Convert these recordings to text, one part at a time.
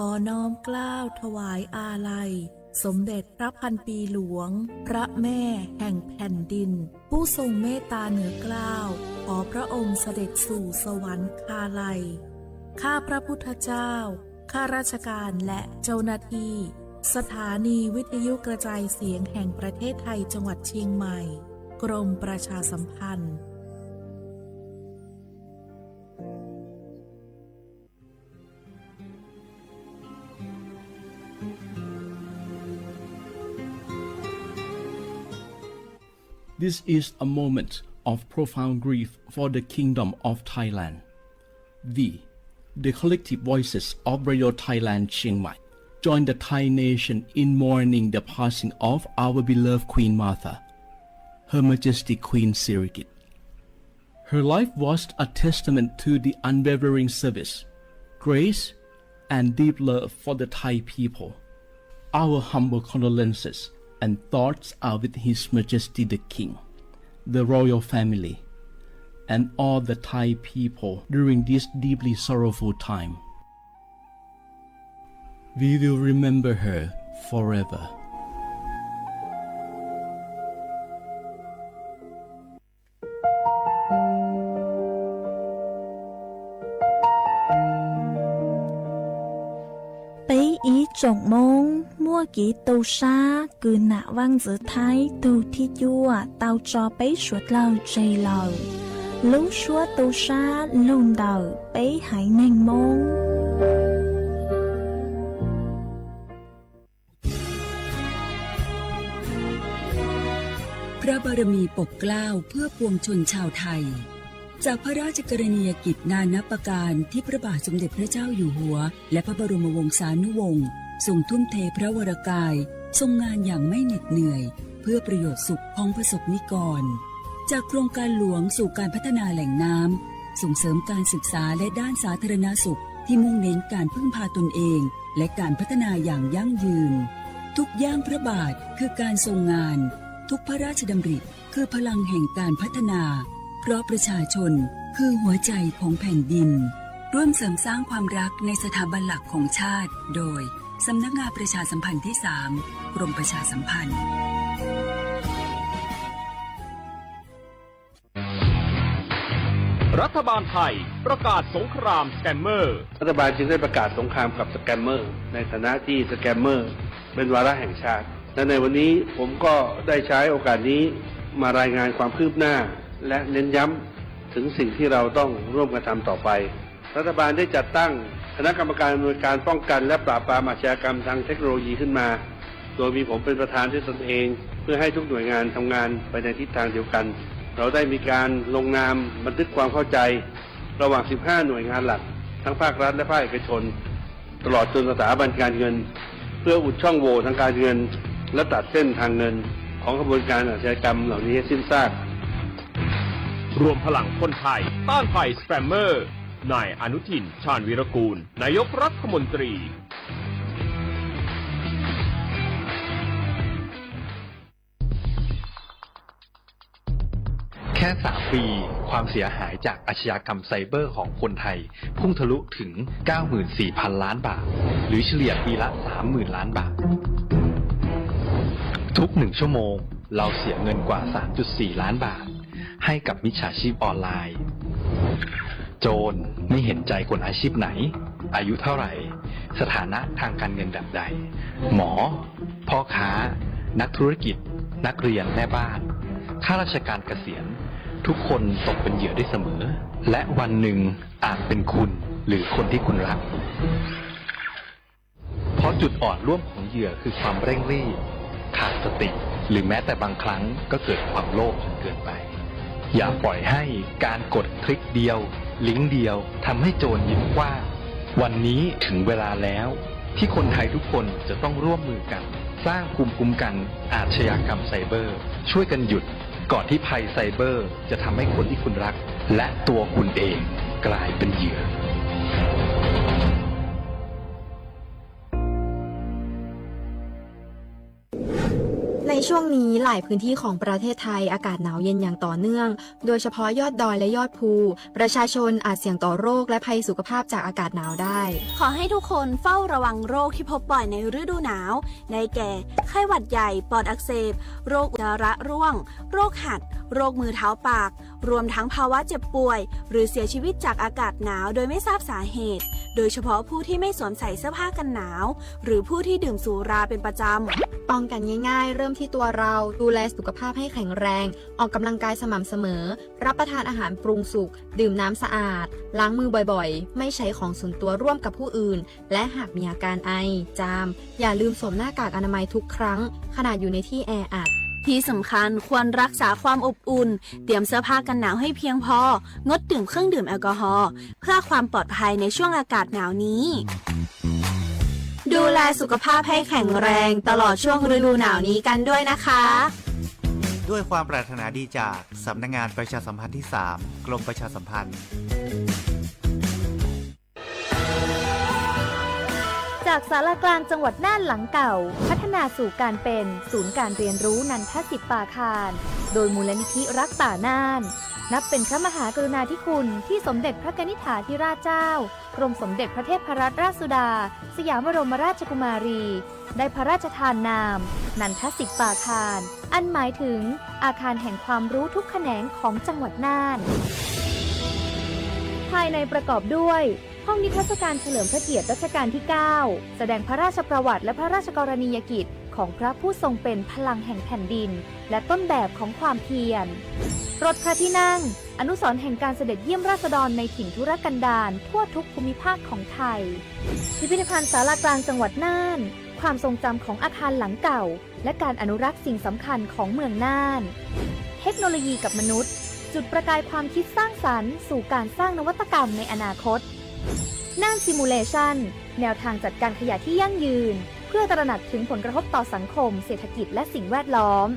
อน้อมเกล้าถวายอาลัยสมเด็จพระพันปีหลวงพระแม่แห่งแผ่นดินผู้ทรงเมตตาเหนือเกล้าขอพระองค์เสด็จสู่สวรรคาลัยข้าพระพุทธเจ้าข้าราชการและเจ้าหน้าที่สถานีวิทยุกระจายเสียงแห่งประเทศไทยจังหวัดเชียงใหม่กรมประชาสัมพันธ์This is a moment of profound grief for the Kingdom of Thailand. We, the collective voices of Radio Thailand Chiang Mai, join the Thai nation in mourning the passing of our beloved Queen Martha, Her Majesty Queen Sirikit. Her life was a testament to the unwavering service, grace, and deep love for the Thai people. Our humble condolences and thoughts are with His Majesty the King, the royal family, and all the Thai people during this deeply sorrowful time. We will remember her forever. Ý trọng mong mua kỹ tàu xa cứ nạ văn giữa thái tàu thi dùa tàu cho bấy suốt lâu chây lâu lúc suốt tàu xa lông đầu bấy hãy nên mong พระบารมีปกเกล้าเพื่อปวงชนชาวไทยจากพระราชกรณียกิจนานับประการที่พระบาทสมเด็จพระเจ้าอยู่หัวและพระบรมวงศานุวงศ์ทรงทุ่มเทพระวรกายทรงงานอย่างไม่เหน็ดเหนื่อยเพื่อประโยชน์สุขของประสบนิกรจากโครงการหลวงสู่การพัฒนาแหล่งน้ำส่งเสริมการศึกษาและด้านสาธารณสุขที่มุ่งเน้นการพึ่งพาตนเองและการพัฒนาอย่างยั่งยืนทุกย่างพระบาทคือการทรงงานทุกพระราชดำริคือพลังแห่งการพัฒนาเพราะประชาชนคือหัวใจของแผ่นดินร่วมเสริมสร้างความรักในสถาบันหลักของชาติโดยสำนักงานประชาสัมพันธ์ที่ 3 กรมประชาสัมพันธ์รัฐบาลไทยประกาศสงครามสแกมเมอร์รัฐบาลจึงได้ประกาศสงครามกับสแกมเมอร์ในฐานะที่สแกมเมอร์เป็นวาระแห่งชาติและในวันนี้ผมก็ได้ใช้โอกาสนี้มารายงานความคืบหน้าและเน้นย้ำถึงสิ่งที่เราต้องร่วมกันทำต่อไปรัฐบาลได้จัดตั้งคณะกรรมการอำนวยการป้องกันและปราบปรามอาชญากรรมทางเทคโนโลยีขึ้นมาโดยมีผมเป็นประธานด้วยตนเองเพื่อให้ทุกหน่วยงานทำงานไปในทิศทางเดียวกันเราได้มีการลงนามบันทึกความเข้าใจระหว่าง 15 หน่วยงานหลักทั้งภาครัฐและภาคเอกชนตลอดจนสถาบันการเงินเพื่ออุดช่องโหว่ทางการเงินและตัดเส้นทางเงินของกระบวนการอาชญากรรมเหล่านี้ให้สิ้นซากรวมพลังคนไทยต้านภัยสแกมเมอร์นายอนุทินชาญวีรกูลนายกรัฐมนตรีแค่3 ปีความเสียหายจากอาชญากรรมไซเบอร์ของคนไทยพุ่งทะลุถึง 94,000 ล้านบาทหรือเฉลี่ยปีละ 30,000 ล้านบาททุก1 ชั่วโมงเราเสียเงินกว่า 3.4 ล้านบาทให้กับมิจฉาชีพออนไลน์โจรไม่เห็นใจคนอาชีพไหนอายุเท่าไหร่สถานะทางการเงินแบบใดหมอพ่อค้านักธุรกิจนักเรียนแม่บ้านข้าราชการเกษียณทุกคนตกเป็นเหยื่อได้เสมอและวันหนึ่งอาจเป็นคุณหรือคนที่คุณรักเพราะจุดอ่อนร่วมของเหยื่อคือความเร่งรีบขาดสติหรือแม้แต่บางครั้งก็เกิดความโลภจนเกินไปอย่าปล่อยให้การกดคลิกเดียวลิงก์เดียวทำให้โจรยิ้มกว้างวันนี้ถึงเวลาแล้วที่คนไทยทุกคนจะต้องร่วมมือกันสร้างภูมิคุ้มกันอาชญากรรมไซเบอร์ช่วยกันหยุดก่อนที่ภัยไซเบอร์จะทำให้คนที่คุณรักและตัวคุณเองกลายเป็นเหยื่อใน ช่วงนี้หลายพื้นที่ของประเทศไทยอากาศหนาวเย็นอย่างต่อเนื่องโดยเฉพาะยอดดอยและยอดภูประชาชนอาจเสี่ยงต่อโรคและภัยสุขภาพจากอากาศหนาวได้ขอให้ทุกคนเฝ้าระวังโรคที่พบบ่อยในฤดูหนาวได้แก่ไข้หวัดใหญ่ปอดอักเสบโรคอุจจาระร่วงโรคหัดโรคมือเท้าปากรวมทั้งภาวะเจ็บป่วยหรือเสียชีวิตจากอากาศหนาวโดยไม่ทราบสาเหตุโดยเฉพาะผู้ที่ไม่สวมใส่เสื้อผ้ากันหนาวหรือผู้ที่ดื่มสุราเป็นประจำป้องกันง่ายๆเริ่มที่ตัวเราดูแลสุขภาพให้แข็งแรงออกกำลังกายสม่ำเสมอรับประทานอาหารปรุงสุกดื่มน้ำสะอาดล้างมือบ่อยๆไม่ใช้ของส่วนตัวร่วมกับผู้อื่นและหากมีอาการไอจามอย่าลืมสวมหน้ากากอนามัยทุกครั้งขณะอยู่ในที่แออัดที่สำคัญควรรักษาความอบอุ่นเตรียมเสื้อผ้ากันหนาวให้เพียงพองดดื่มเครื่องดื่มแอลกอฮอล์เพื่อความปลอดภัยในช่วงอากาศหนาวนี้ดูแลสุขภาพให้แข็งแรงตลอดช่วงฤดูหนาวนี้กันด้วยนะคะด้วยความปรารถนาดีจากสำนักงานประชาสัมพันธ์ที่ 3 กรมประชาสัมพันธ์จากศาลากลางจังหวัดน่านหลังเก่าพัฒนาสู่การเป็นศูนย์การเรียนรู้นันทศิษย์ป่าคารโดยมูลนิธิรักป่าน่านนับเป็นพระมหากรุณาธิคุณที่สมเด็จพระกนิษฐาธิราชเจ้ากรมสมเด็จพระเทพรัตนราชสุดาสยามบรมราชกุมารีได้พระราชทานนามนันทศิษย์ป่าคารอันหมายถึงอาคารแห่งความรู้ทุกแขนงของจังหวัดน่านภายในประกอบด้วยห้องนิทรรศการเฉลิมพระเกียรติรัชกาลที่ 9 แสดงพระราชประวัติและพระราชกรณียกิจของพระผู้ทรงเป็นพลังแห่งแผ่นดินและต้นแบบของความเพียรรถพระที่นั่งอนุสรณ์แห่งการเสด็จเยี่ยมราษฎรในถิ่นทุรกันดารทั่วทุกภูมิภาคของไทยพิพิธภัณฑ์ศาลากลางจังหวัดน่านความทรงจำของอาคารหลังเก่าและการอนุรักษ์สิ่งสำคัญของเมืองน่านเทคโนโลยีกับมนุษย์จุดประกายความคิดสร้างสรรค์สู่การสร้างนวัตกรรมในอนาคตน่านซิมูเลชันแนวทางจัดการขยะที่ยั่งยืนเพื่อตระหนักถึงผลกระทบต่อสังคมเศรษฐกิจและสิ่งแวดล้อม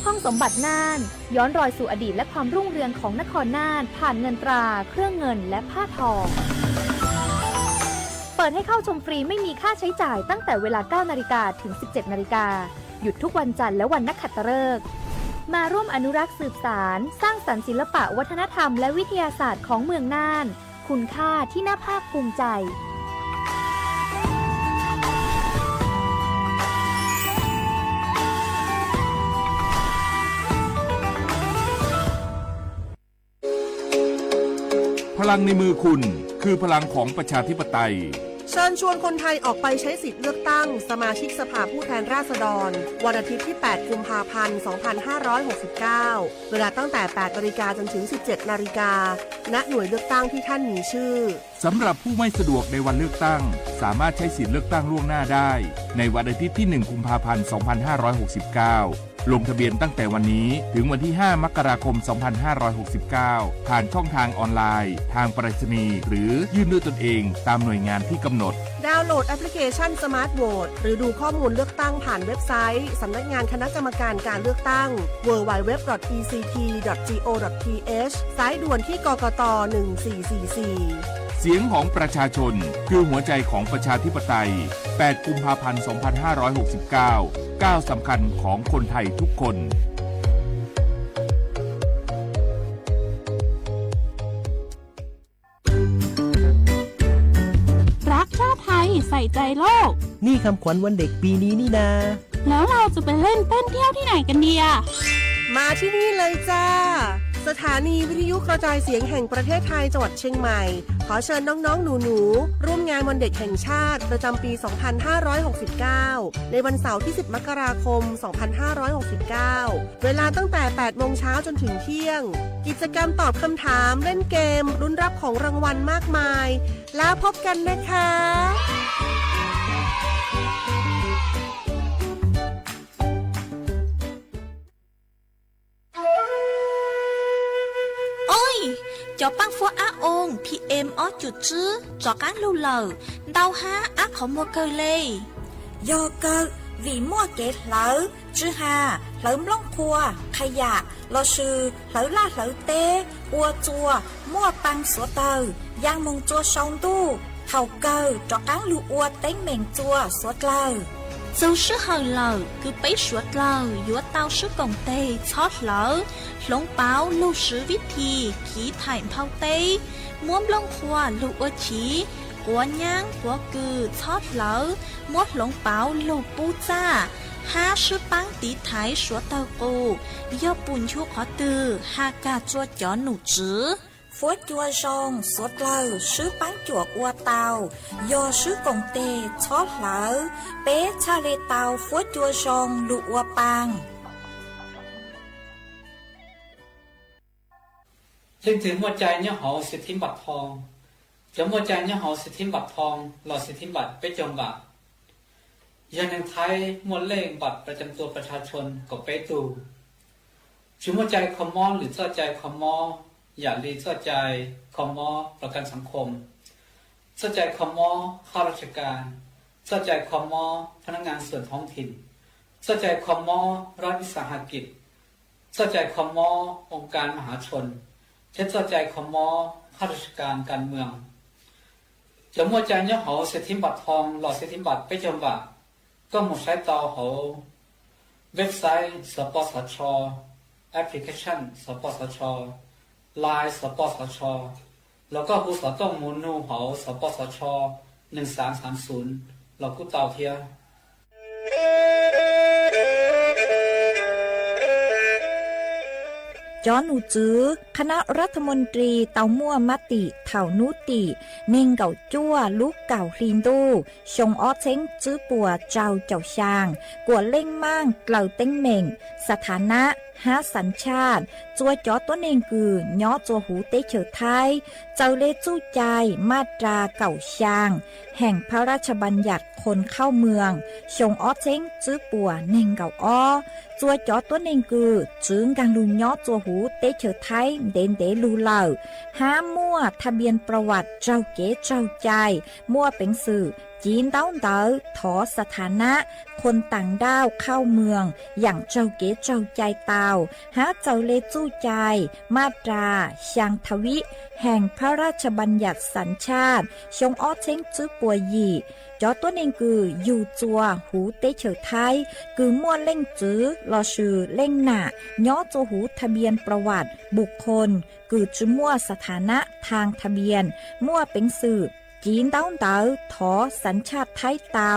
ห้องสมบัติน่านย้อนรอยสู่อดีตและความรุ่งเรืองของนครน่านผ่านเงินตราเครื่องเงินและผ้าทองเปิดให้เข้าชมฟรีไม่มีค่าใช้จ่ายตั้งแต่เวลา 9 นาฬิกาถึง 17 นาฬิกาหยุดทุกวันจันทร์และวันนักขัตฤกษ์มาร่วมอนุรักษ์สืบสานสร้างสรรค์ศิลปะวัฒนธรรมและวิทยาศาสตร์ของเมืองน่านคุณค่าที่น่าภาคภูมิใจพลังในมือคุณคือพลังของประชาธิปไตยเชิญชวนคนไทยออกไปใช้สิทธิ์เลือกตั้งสมาชิกสภาผู้แทนราษฎรวันอาทิตย์ที่ 8 กุมภาพันธ์ 2569 เวลาตั้งแต่ 8 นาฬิกาจนถึง 17 นาฬิกาณ หน่วยเลือกตั้งที่ท่านมีชื่อสำหรับผู้ไม่สะดวกในวันเลือกตั้งสามารถใช้สิทธิ์เลือกตั้งล่วงหน้าได้ในวันอาทิตย์ที่ 1 กุมภาพันธ์ 2569 ลงทะเบียนตั้งแต่วันนี้ถึงวันที่ 5 มกราคม 2569 ผ่านช่องทางออนไลน์ทางไปรษณีย์หรือยื่นด้วยตนเองตามหน่วยงานที่กำหนดดาวน์โหลดแอปพลิเคชัน Smart Vote หรือดูข้อมูลเลือกตั้งผ่านเว็บไซต์สำนักงานคณะกรรมการการเลือกตั้ง www.ect.go.th สายด่วนที่กกต. 1444เสียงของประชาชนคือหัวใจของประชาธิปไตย 8 กุมภาพันธ์ 2569 ก้าวสำคัญของคนไทยทุกคนรักชาติไทยใส่ใจโลกนี่คำขวัญวันเด็กปีนี้นี่นาแล้วเราจะไปเล่นเต้นเที่ยวที่ไหนกันดีอะมาที่นี่เลยจ้าสถานีวิทยุกระจายเสียงแห่งประเทศไทยจังหวัดเชียงใหม่ขอเชิญน้องๆหนูๆร่วมงานวันเด็กแห่งชาติประจำปี 2569 ในวันเสาร์ที่ 10 มกราคม 2569 เวลาตั้งแต่ 8 โมงเช้าจนถึงเที่ยงกิจกรรมตอบคำถามเล่นเกมลุ้นรับของรางวัลมากมายแล้วพบกันนะคะcho băng phố á ôn PM ó chuột chứ cho cán lưu lờ đau há ác họ mua cơ lê do cơ vì mua kẹt lỡ chứ hà lỡ lông khua khai dạ lo sư lỡ la lỡ tê ua chua mua băng số tờ giang mông chua sông tu thầu cơ cho cán lưu ua tén mèn chua số lờ 就是好了，cứ bấy suốt lờ, yếu tao sức công tê, chót lỡ, lông báo lưu sứ viết thi, khí thải thao tê, muốn lông khoa lưu ơ chí, của nhang, của cư, chót lỡ, muốn lông báo lưu bú cha, ha sư băng tí thái suốt tao cô, do bùn chú khó từ, ha ca chua chó nụ chứ. Phốt chua rong suốt lờ sứ bán chuột ua tàu do sứ công tê chót lỡ bé cha lê tàu phốt chua rong lụ ua bang. Linhถึงหัวใจเนี่ยหอสิทธิบัตรทองจำหัวใจเนี่ยหอสิทธิบัตรทองหลอดสิทธิบัตรไปจมบัตรยันในไทยมวลเล่งบัตรประจำตัวประชาชนก็ไปตูจุดหัวใจคอมอหรือเจ้าใจคอมออย่าลีเจ้าใจคอมอประกันสังคมเจ้าใจคอมอข้าราชการเจ้าใจคอมอพนักงานส่วนท้องถิ่นเจ้าใจคอมอรัฐวิสาหกิจเจ้าใจคอมอองค์การมหาชนเช่นเจ้าใจคอมอข้าราชการการเมืองจะมัวใจเนี่ยเขาเศรษฐิบัตรทองหลอดเศรษฐิบัตรไปจมว่าก็หมดใช้ต่อเขาเว็บไซต์สปสช.แอปพลิเคชันสปสช.ไลน์สปสช.แล้วก็ผู้สอต้องมูลนูเขาสปสช1330เรากู้เต่าเทียจอนูจื้อคณะรัฐมนตรีเตามั่วมติเถานุติเน่งเก่าจั่วลูกเก่าคลีนดูชงอ้อเช้งจื้อปัวเจ้าเจ้าช่างกัวเล่งมั่งเกล่าเต้งเหม่งสถานะหาสัญชาติจัวจอตัวเน่งกือย่อจัวหูเตเฉอไทยเจ้าเลจู้ใจมาตราเก่าช่างแห่งพระราชบัญญัติคนเข้าเมืองชงอ้อเช้งจื้อปัวเน่งเก่าอ้อจัวจอตัวเน่งกือจึงกังลุงย่อจัวหูเตเฉอไทยเด่นเดลูเหล่าหามั่วทะเบียนประวัติเจ้าเก๋เจ้าใจมั่วเป็นสื่อจีนเต้าเต๋อถอสถานะคนต่างด้าวเข้าเมืองอย่างเจ้าเก๋เจ้าใจเตาหาเจ้าเลจู้ใจมาตราช่างทวิแห่งพระราชบัญญัติสัญชาติชงอ้อเช้งจื้อปัวหยี่จอตัวเองคืออยู่จัวหูเตเฉอไทยคือมั่วเล่งจื้อรอชื่อเล่งหน้าย่อจัวหูทะเบียนประวัติบุคคลคือจื้อมั่วสถานะทางทะเบียนมั่วเป็นสื่อจีนเต้าเต๋อถอสัญชาติไทยเตา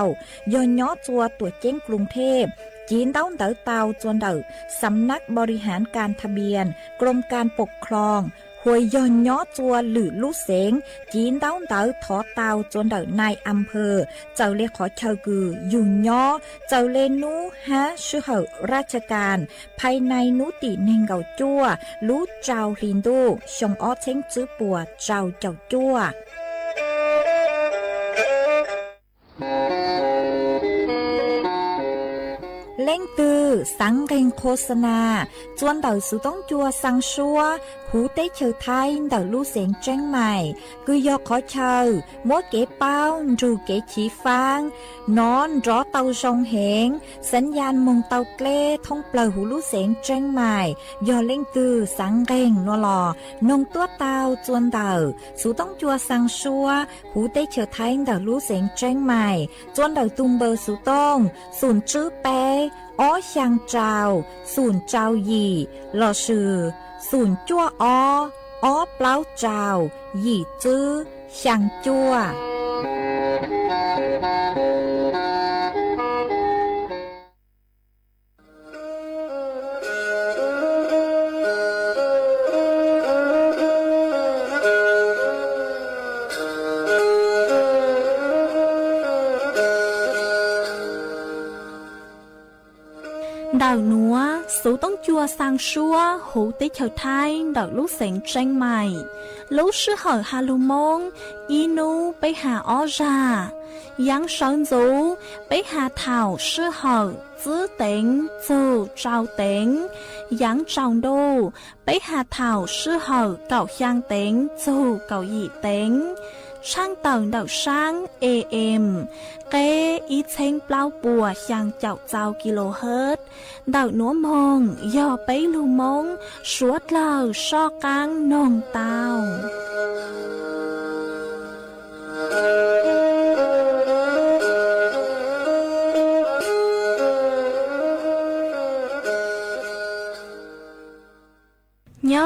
ย้อนย่อจัวตัวเจ้งกรุงเทพจีนเต้าเต๋อเตาจวนเต๋อสำนักบริหารการทะเบียนกรมการปกครองหวยย้อนย่อจัวหรือลู่เสงจีนเต้าเต๋อถอเตาจวนเต๋อนายอำเภอเจ้าเลขอเชากือยุ่งย่อเจ้าเลนูฮะชื่อเหอราชการภายในนุติเนงเก่าจัวลู่เจ้าลินดูชงอ้อเช้งจื้อปัวเจ้าเจ้าจัวเล่งตือสังเกงโฆษณาจวนเต่าสุต้องจัวสังชัวหูเต้เชอไทยเต่าลู่เสียงแจ้งใหม่คือยอขอเชอมัวเก๋เป้ารูเก๋ฉีฟางนอนรอเต่าทรงเหงสัญญาณมงเต่าเกล้ท่องเปล่าหูลู่เสียงแจ้งใหม่ยอเล่งตือสังเกงนัวหลอนงตัวเต่าจวนเต่าสุต้องจัวสังชัวหูเต้เชอไทยเต่าลู่เสียงแจ้งใหม่จวนเต่าตุงเบอร์สุต้องศูนย์จื้อแปอ้อช่างเจ้าศูนย์เจ้าหยี่หล่อชื่อศูนย์จั่วอ้อเปล่าเจ้าหยี่จื้อช่างจั่วดาวนัวสูต้องจัวสังชัวหูติเฉาไทยดาวลูกเสียงแจ้งใหม่ลูกชื่อเหอฮาลูมงอีนูไปหาอ้อจายังสอนจูไปหาเถ่าชื่อเหอจื้อเต็งจูเจ้าเต็งยังเจ้าดูไปหาเถ่าชื่อเหอเก่าช่างเต็งจูเก่าหยี่เต็งช่างเต่าดาวช่าง AM เกอีเชงเปล่าปัวช่างเจ้าเจ้ากิโลเฮิรตซ์ดาวนัวมงย่อไปลูมงสวดเหล่าชอกังนองเต้า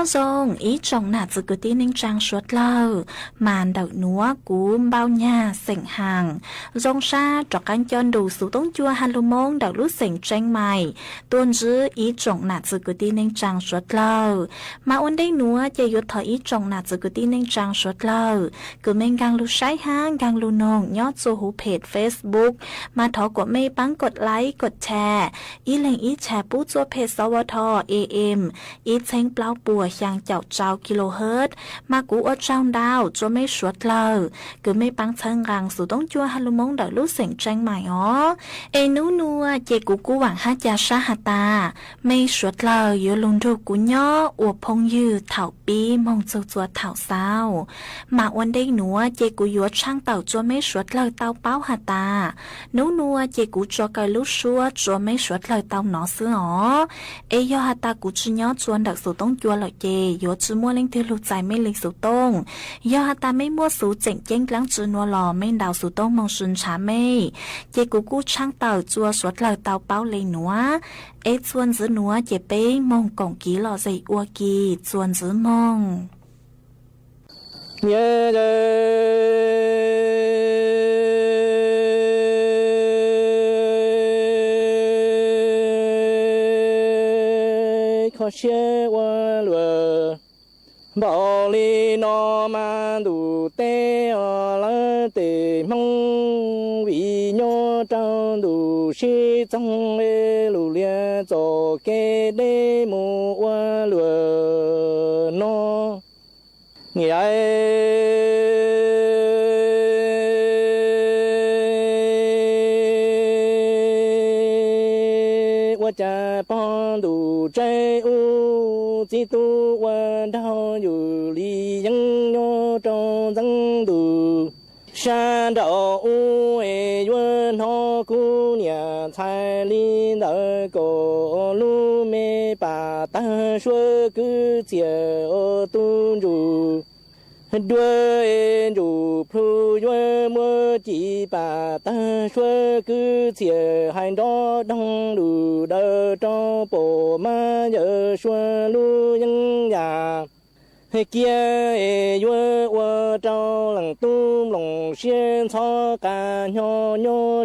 rong ý trong nạt dự cứ tin ninh trang suốt lâu màn đậu núa cú bao nhà sỉnh hàng rong xa trọc canh chôn đủ số tống chua halumong đậu lút sỉnh tranh mày tuôn giữ ý trong nạt dự cứ tin ninh trang suốt lâu mà ôn đây núa chạy yốt thở ý trong nạt dự cứ tin ninh trang suốt lâu cứ mình gang lưu sái hang gang lưu nông nhót số hú page Facebook mà thọ của mê bắnกดไลค์กดแชร์อีแหล่งอีแชร์ปู้จัวเพจสวท AM อีเช้งเปล่าปัวยังเจ้าเจ้ากิโลเฮิรตซ์มากูอดเจ้าดาวจัวไม่สวดเลยคือไม่ปังเชิงรังสู่ต้องจัวฮัลโลมงเดาลูกเสียงแจ้งใหม่อ๋อเอนูนัวเจกูหวังฮัจยาชาฮาตาไม่สวดเลยอยู่ลุงดูกูย่ออวบพงยืดเถาปีมองจัวเถาเศร้ามาวันได้หนัวเจกูยัวช่างเต่าจัวไม่สวดเลยเต่าเป้าฮาตานูนัวเจกูจัวกลูกชัวจัวไม่สวดเลยเต่าหนอซื้ออ๋อเอยอฮาตากูชิย่อจวนดักสู่ต้องจัวเลยเจยัวจื้อมัวเล่งที่ลูกใจไม่เล่งสู่ต้องยอฮาตาไม่มัวสู่เจ๋งเจ้งกลางจื้อนัวหล่อไม่ดาวสู่ต้องมองซุนชาไม่เจกูช่างเต่าจัวสวดเลยเต่าเป้าเลยหนัวเอชวนซื้อหนัวเจเป้มองกองกีหล่อใจอัวกีชวนซื้อมองnhớ khó xe qua lừa bảo li nó mà đủ tê ở lá tê mong vì nhớ trong đủ sĩ trong lê lù lia cho kê đê mù qua lừa nó nghĩa qua cha pon đủ trái u chỉ tu qua đauอยู่lý dân nhô trong dân đủ sa đạo u e yuan ho cu nhà thái li đỡ cổ lu mê bà ta xuôi cứ chia ô tu ru đuôi ru phu yuan mua chỉ bà ta xuôi cứ chia hai đó đông đủ đỡ trong bộ ma giờ xuôi lu dân nhà kia yuan qua trong lòng tu lòng xiên cho cả nhỏ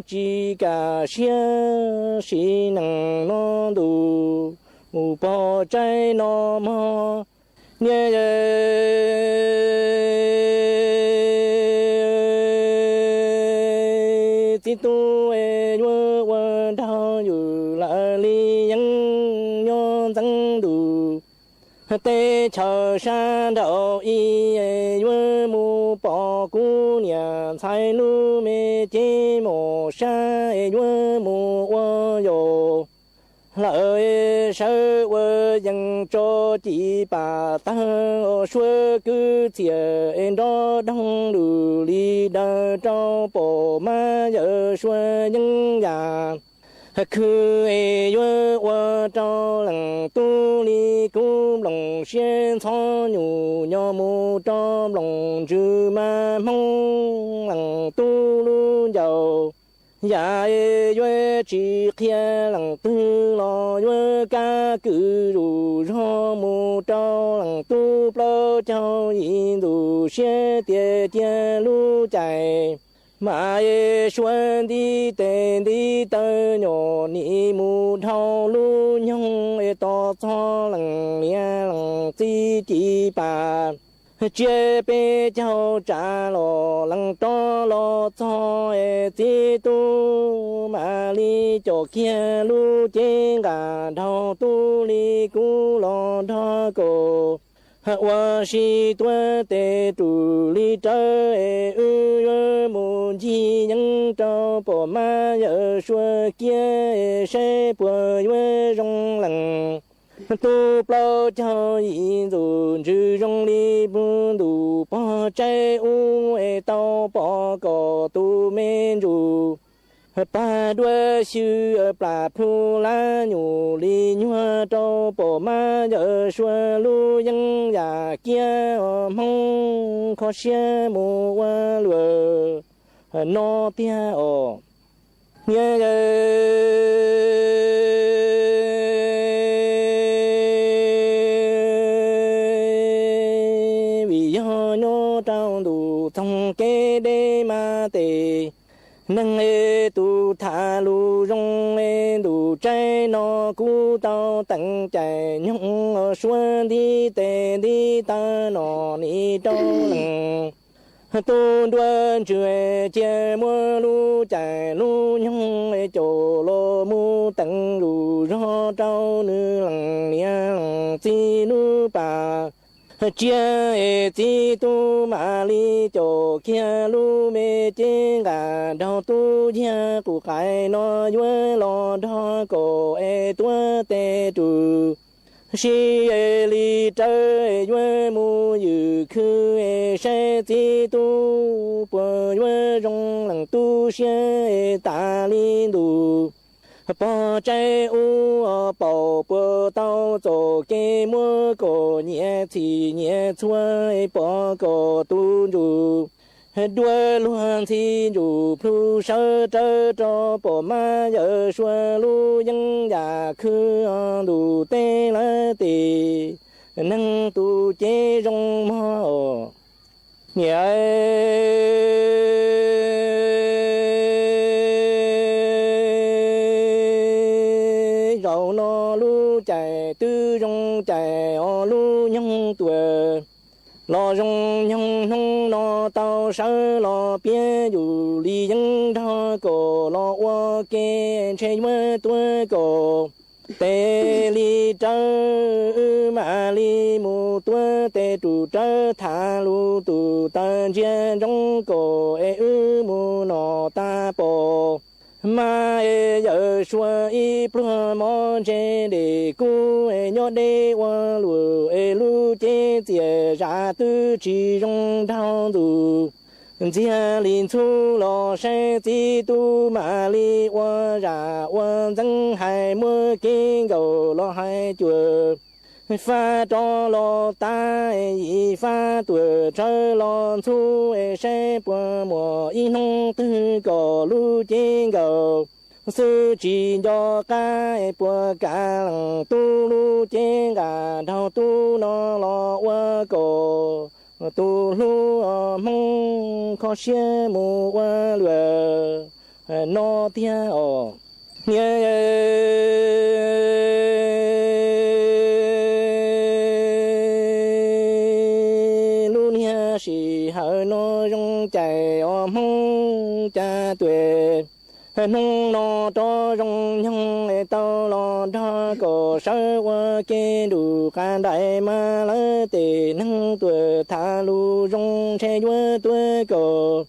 chỉ cả xiên xí năng nó đủ mù bỏ trái nó mò nhẹ chỉ tu yuan qua đauอยู่lại li yang nhon tăng đủ tê chờ sa đậu y yuan mu bỏ cu nhà thái lu mê chế mồ sa yuan mu wa yo lợi sơ vơ dân cho chỉ bà ta xuôi cứ chia đó đông đủ li đa cho bộ ma giờ xuôi nhân nhà cứ yuan wa cho lòng tu li cu lòng xiên cho nhủ nhỏ mu cho lòng chư ma mong lòng tu lu giàu ya yuan chỉ kia lòng tu lo yuan ca cứ ru cho mu cho lòng tu pro cho yin du xiên tie tie lu chạy mà xuân đi tên đi tơ nhỏ ni mu thâu lu nhung to cho lần lia lần chỉ bà chế bê cháu trả lo lần to lo cho chỉ tu mà li cho kia lu trên gà thâu tu li cu lo thọ cổ我是多的主力者，母亲人找不满有说给谁不愿容忍，都不叫一种只容力不都把债务到报告都没住。bà đua sư bà phu la nhủ li nhua trâu bộ ma giờ xua lu dân già kia mong khó xe mù qua lùa nó tia ồ nghe trong đủ thông kê đê ma tê nâng tu thả lu rong đủ trái nó cú tao tặng chạy nhung xuân đi tê đi ta nó ni trong lòng tu đoan chuyện chia mua lu chạy lu nhung chỗ lo mu tặng lu ro trâu nữ lằng nia lằng chi nu bà chia chi tu ma li chỗ kia lu mê trên gà đào tu chia cụ cái nó yue lo đó cổ tua tê tu si li trời yue mu yu khư sẽ chi tu bờ yue rong lằng tu xia ta li du bỏ trái u bỏ bờ tao cho cái mua cổ nhẹ thì nhẹ chua bỏ cổ tu du đuôi luôn thì du phu sơ trơ cho bỏ ma giờ xua lu dân già khư đủ tê la tì nâng tu chế rong mò nhẹ rau nó lu chạy tư rong chạy lu nhung tuổi lo rong nhung nhung nó tao sơ lo bia dù li dân đó cổ lo qua kê chơi mơ tuổi cổ tê li trơ mà li mù tuổi tê trụ trơ thả lu tụ tan chia rong cổ mù nó ta bò mà giờ xua y plua mò chế để cu nhớ để qua lùa lu chế chia ra tư chỉ rong thao đủ chia liên thu lo sẽ chỉ tu mà li qua ra qua dân hai mưa kinh cầu lo hai chùa pha cho lo ta pha tuổi chơi lo thu sẽ qua mùa in hông tư cổ lu trên cầu sư chỉ cho cái qua cả tu lu trên cả thao tu nó lo qua cổ tu lu mong khó xe mù qua lừa nó theo chỉ hở nó rong chạy mong cha tuổi nông nó cho rong nhung tao lo đó cổ sơ qua kê đủ cả đại mà lỡ tề nâng tuổi thả lu rong xe vua tuổi cổ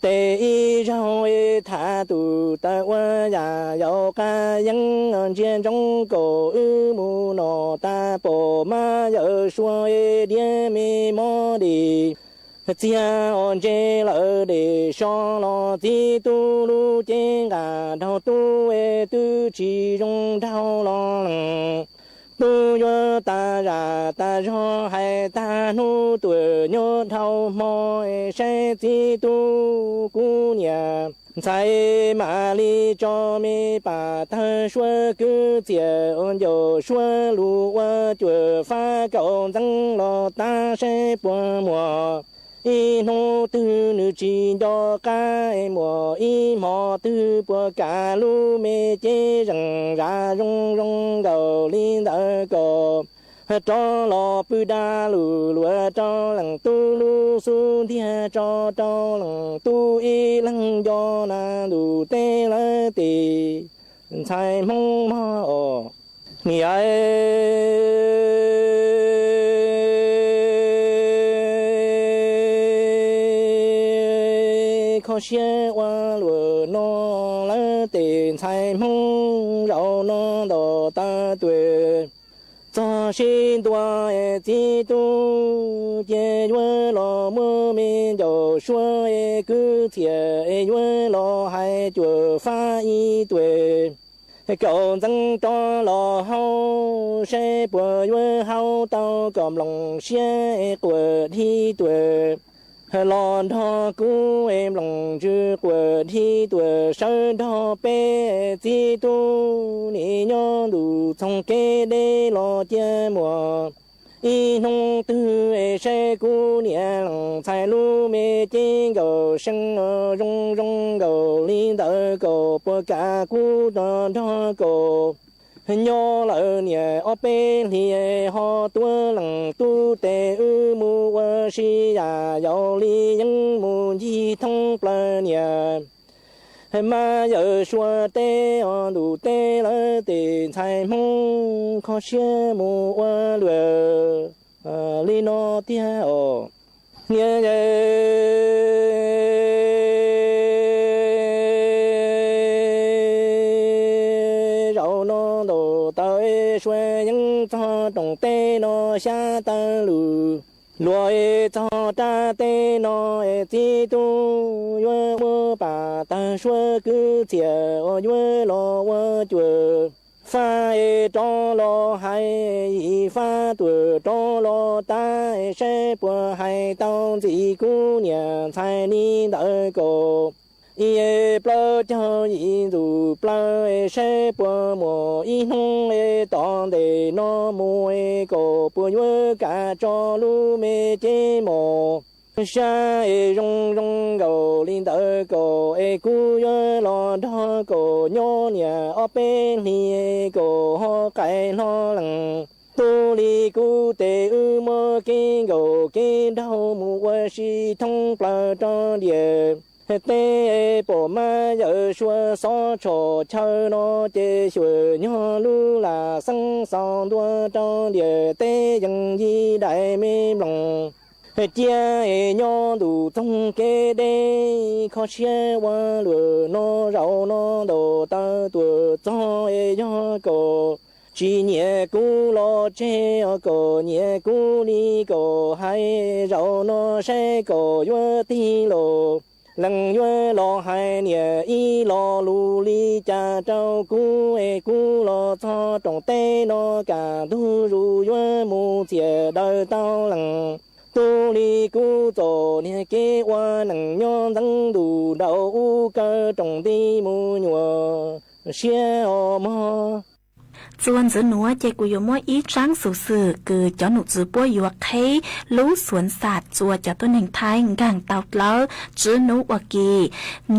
tề y rau thả tụ ta qua nhà giàu ca dân trên trong cổ mù nó ta bỏ mà giờ xua đĩa mi mò đi chia on chế lỡ để cho lo ti tu lu chế gà đào tu tu chỉ rong đào lo tu yo ta ra ta cho hai ta nu tuổi nhớ thâu mò sẽ ti tu cu nhà sai mà li cho mi bà ta xua cứ chia on yo xua lu qua chùa pha cầu tăng lo ta sẽ bỏ mùa y nô tư nữ chỉ cho cái mùa y mò tư bùa cả lu mê chế rằng ra rong rong đầu liên đỡ cổ cho lo bư đa lù lùa cho lằng tu lu su thia cho lằng tu y lằng do na đủ tê lơ tì sai mong mò mi khó xe qua lùa nó lỡ tiền thay mong rau nó đồ ta tuổi cho xin tua chi tu chế vua lo mưa min dầu xua cứ thiệt vua lo hai chùa pha y tuổi cậu dân cho lo hao xe bùa vua hao tao cầm lòng xe của thi tuổi lon thọ cú em lòng chữ của thi tuổi sơ thọ pe chi tu ni nhớ đủ thông kê đê lo chia mùa 一农对谁姑娘，财路没见个生儿容容个，领导个不干孤单单个。nhỏ lỡ nhà ở bên thì họ tua lằng tu tê ư mu vơ si ya giàu li những mu di thông plơ nhà mà giờ xua tê ở đủ tê lỡ tê chạy mong khó xe mu vơ lừa li nó tia ở nhớ xuôi những cho đồng tê nó xa ta lù lùi cho ta tê nó chi tu yue wo bà ta xuôi cứ chia yue lo wo chùa pha cho lo hay pha tuổi cho lo ta sẽ bùa hay tao chỉ cú nhà thay ni đợi cô ye plơ cho yi du plơ sẽ bùa mùa y nông tòn để nó mua cổ bùa nhớ cả cho lu mê chế mồ sa rong rong gầu linh đỡ cổ cú nhớ lo đó cổ nhỏ nhà ở bên thì cổ ho cái nó lằng tu li cú tê ư mơ kinh gầu kinh đau mùa si thông plơ cho địa tê bộ ma giờ xua xó trò chơi nó tê xua nhỏ lu là săng song đua trong địa tê dân di đại mê lòng chia nhỏ đủ thông kê đê khó chia qua lửa nó rau nó đồ ta tuổi cho nhỏ cổ chỉ nhẹ cú lo che ở cổ nhẹ cú đi cổ hay rau nó sẽ cổ vô ti lộ lần yue lo hai nhẹ y lo lu li cha trâu cú lo cho trồng tê nó cả thu ru yue mu chia đời tao lần tu li cú tổ nhẹ kế qua lần nhon thắng đủ đầu cơ trồng đi mu nhua xia o moส่วนจะหนัวเจกุยมออีจ้างสื่อคือเจ้าหนูจือป้วยอยู่ว่าเครู้สวนสัตว์จัวจะต้นแห่งไทยกางเต่าเล้าจื้อหนูวากี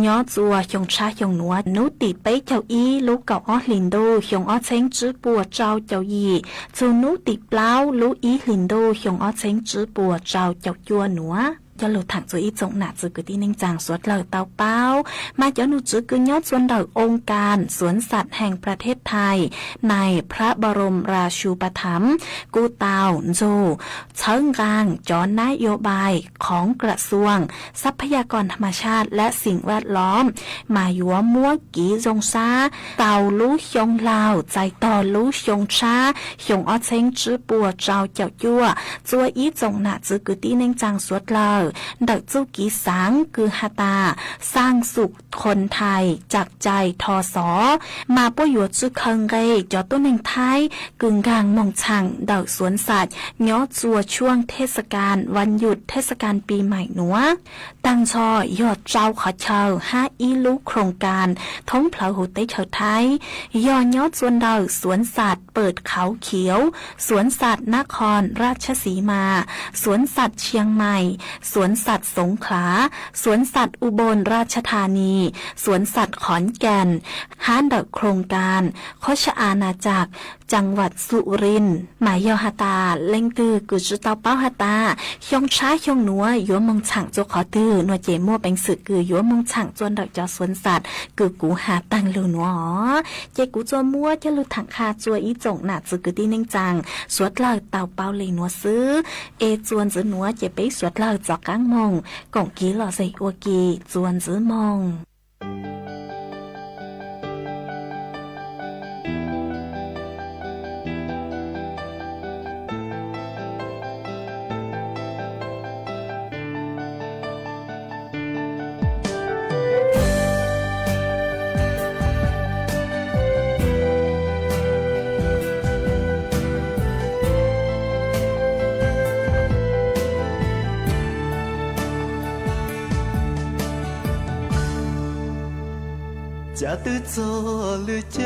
ย้อจัวยงชายงหนัวหนูตีไปเจ้าอีลูกเก่าอ้อลินโดยงอ้อเช้งจื้อปัวเจ้าเจ้ายีจูหนูตีเปล่าลูกอีลินโดยงอ้อเช้งจื้อปัวเจ้าเจ้ายัวหนัวcho lô thẳng dưới ít rộng nạ dưới cứ tí ninh chàng suốt lời tao bao mà cho nụ chứ cứ nhót xuân đờiองค์การสวนสัตว์แห่งประเทศไทยในพระบรมราชูปถัมภ์กูเตาโจเชิงกลางจอนโยบายของกระทรวงทรัพยากรธรรมชาติและสิ่งแวดล้อมมายัวมัวกีจงซาเตาลู่ชงลาวใจต่อลู่ชงชาชงอ้อเช้งจื้อปัวเจ้าเจ้ายั่วจัวอีจงหนาจื้อคือตีนิ่งจางสวดเลยดักจุกีสังคือฮาตาสร้างสุขคนไทยจากใจทอสอมาป้วยจื้อเคิงเกยจอต้นแห่งไทยกึ่งกลางมองช่างดักสวนสัตว์ย้อจัวช่วงเทศกาลวันหยุดเทศกาลปีใหม่หนัวตั้งชอยอดเจ้าขอเชอ5อีลูกโครงการท้องเพลาหูเตเฉอไทยย้อนย้อส่วนดักสวนสัตว์เปิดเขาเขียวสวนสัตว์นครราชสีมาสวนสัตว์เชียงใหม่สวนสัตว์สงขลาสวนสัตว์อุบลราชธานีสวนสัตว์ขอนแก่นห้านดักโครงการโคชอาณาจักรจังหวัดสุรินทร์หมายยอฮาตาเล่งตือกุจุเตาเป้าฮาตาชงช้าชงหนัวยัวมงฉังโจขอตือหนัวเจมั่วเป็นสึกคือยัวมงฉังจวนดักจอสวนสัตว์คือกูหาตังลูหนัวเจกูจัวมั่วจะลุถังคาจัวอีจงหนาจือคือตีนิ่งจังสวดเลิกเตาเป้าเลยหนัวซื้อจวนจือหนัวเจไปสวดเลิกจอกกังมงก่องกีหล่อใส่อวกีจวนจื้อมอง假的做了家，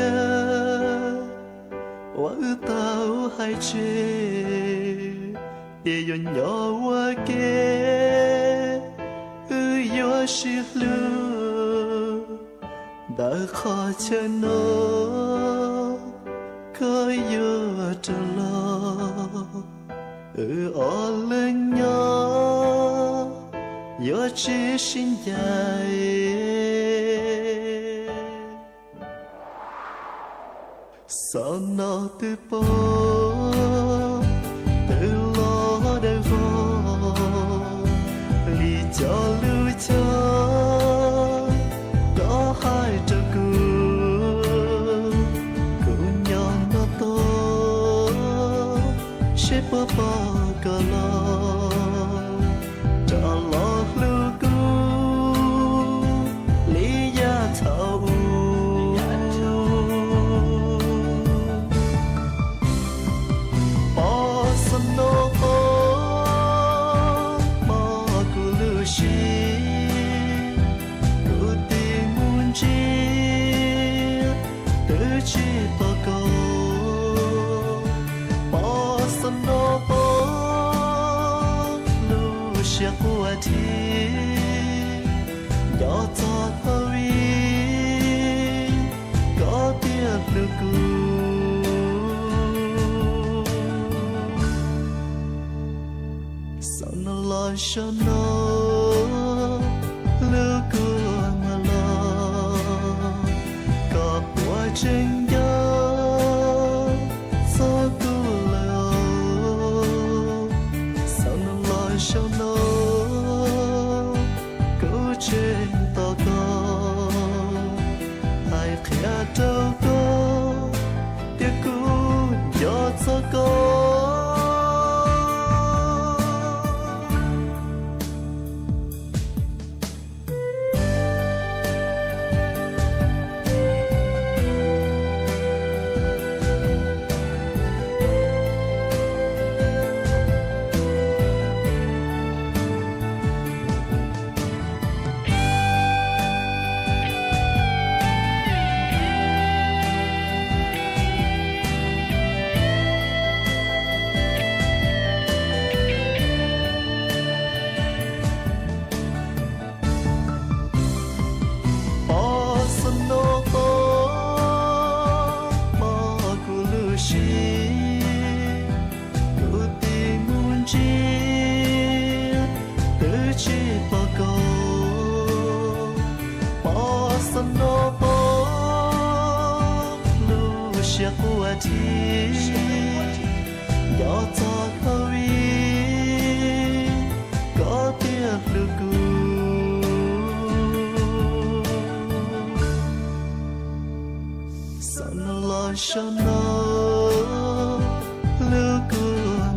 我到海去。tê yo nhỏ wa kê yo shi lu đã khó chân nó có yo trở lo ở lên nhỏ yo chỉ xin dài sao nó từ bỏ từ lo đời vô lý cho lưu cho có hai trò cùng nhau nó to sẽ bỏ cả lo trả lo lưu cu lý gia thầu nhỏ cho hơi có tiếc lưu cu sao nó lo cho nó lưu cu mà lo có qua trên gió sao cu lỡ sao nó lo cho nó trên tàu có ai khía đâu có tiếc cũ gió gió có nhỏ cho hơi có tiếc lưu cu sao nó lo cho nó lưu cu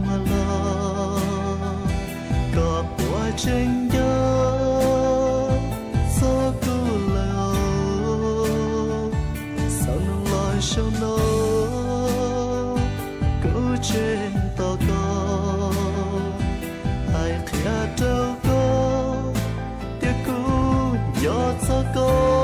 mà lo có qua trên gió gió cu lỡ sao nó lo cho nó trên tàu có ai khía đâu có tiếc cũ gió gió có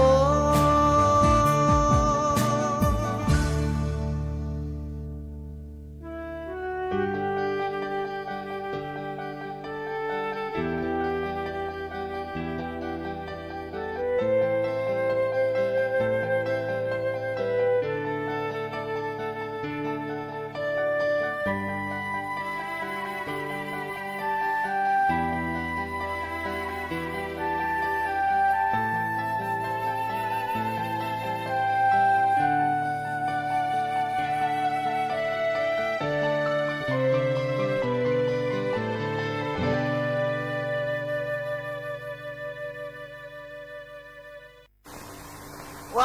我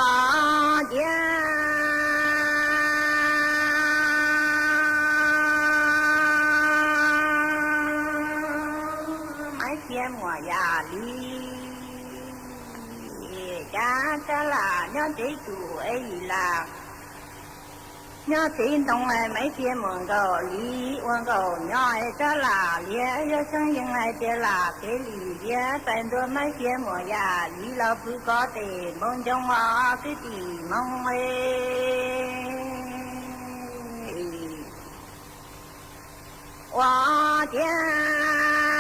家mấy kia mùa già đi cha cha là nhớ chỉ chủ ấy là nhớ tin đồng này mấy kia mùa cầu lý quan cầu nhớ cha là lý nhớ sang những ngày kia là cái lý lý tại đôi mấy kia mùa già lý là cứ có tiền mong trong hoa cái gì mong 我家。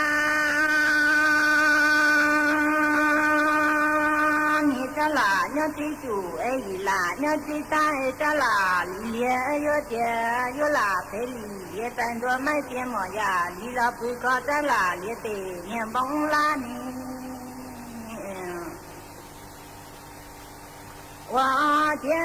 nhớ tí chủ ấy là nhớ tí ta ta là lìa yo là thế lìa tan đua mấy tiền mỏ ya lìa là bùi có ta là lìa tề niệm bóng la ni wa cha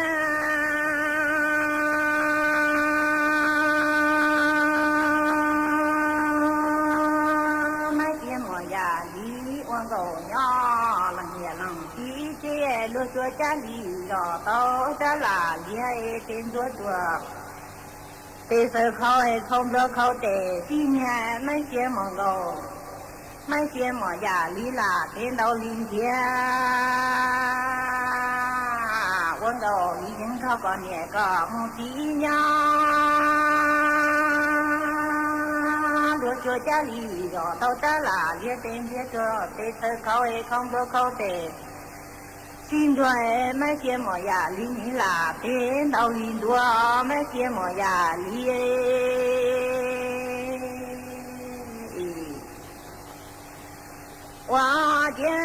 mấy tiền mỏ ya lìa quan cầu nhỏ là nhẹ lòng lúa chua cha lì đỏ tao cha là lìa trên chua chua tê sơ khâu hay không được khâu tê chi nhà mấy chia mỏng gầu mấy chia mỏ già lì là trên đầu linh chia quân đầu lì những khâu còn nhẹ có một tí nhau lúa chua cha lì đỏ tao cha là lìa trên lìa chua tê sơ khâu hay không được khâu tê xin đùa mấy kia mỏ già lý ní là tên đầu linh đùa mấy kia mỏ già lý hoa cha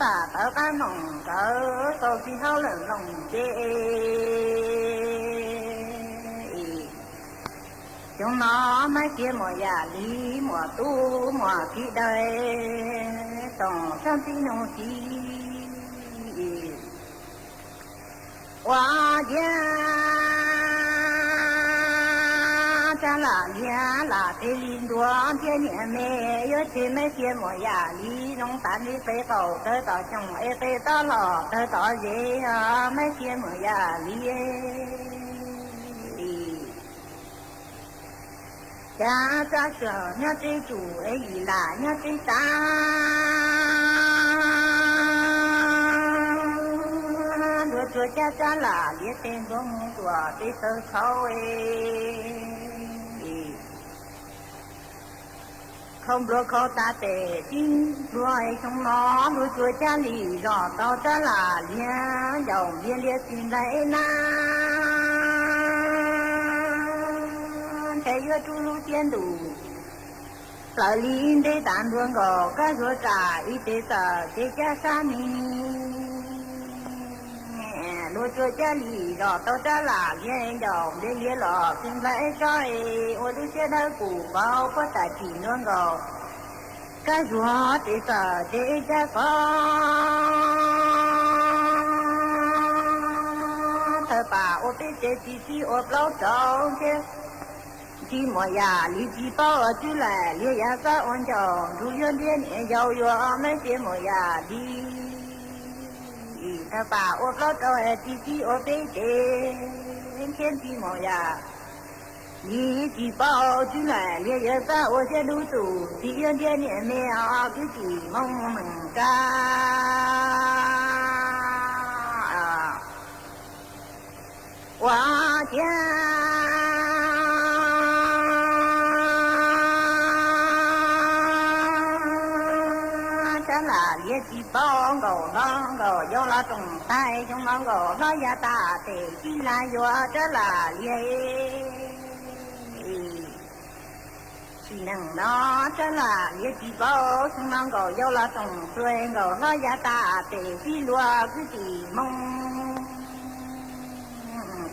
ta tớ cá nồng tớ tao xin tháo lần lòng chê chúng nó mấy kia mùa già lý mùa tu mùa khi đời tổng trong tí nông tí hoa gia cha là lia là tê linh đua thiên nhẹ mê yếu thế mấy kia mùa già lý nông tán đi phê cầu tới tỏ chồng ê phê tỏ lò tới tỏ dễ mấy kia mùa già lý cha cha sợ nhớ tí chủ ấy là nhớ tí ta đứa chúa cha cha là biết tên công của tí sơ khâu ấy không được khâu ta tệ tin đuôi trong nó đứa chúa cha lì rõ tao cha là lia dòng liên liệt xin lấy na cái yêu chú lưu tiên đủ sở linh để tàn đường gò các ruột cả y tế sở thế cha sa mi lúa chua cha lì đỏ tao cha là liên dòng để liên lọ xin lấy cho ô đứa chết hơi củ bao có tài chỉ đường gò các ruột thế sở thế cha con thơ bà ô tế chế chi ô lâu trâu chứ chi mỏ già lý chi bao ở chứ là lý ya sa ôn chồng du yên điên giàu yo mấy chi mỏ già đi thà bà ô lâu trâu chi ô tế chế thiên chi mỏ già lý chi bao chứ là lý ya sa ô sẽ đủ tủ chi yên điên mẹ cứ chỉ mong mình ca hoa cha chỉ bong gò non gò do la trồng tay trong non gò nó ya ta tề chỉ là do đó là ye chỉ năng nó đó là ye chỉ bong trong non gò do la trồng xuôi gò nó ya ta tề chỉ lúa cứ chỉ mong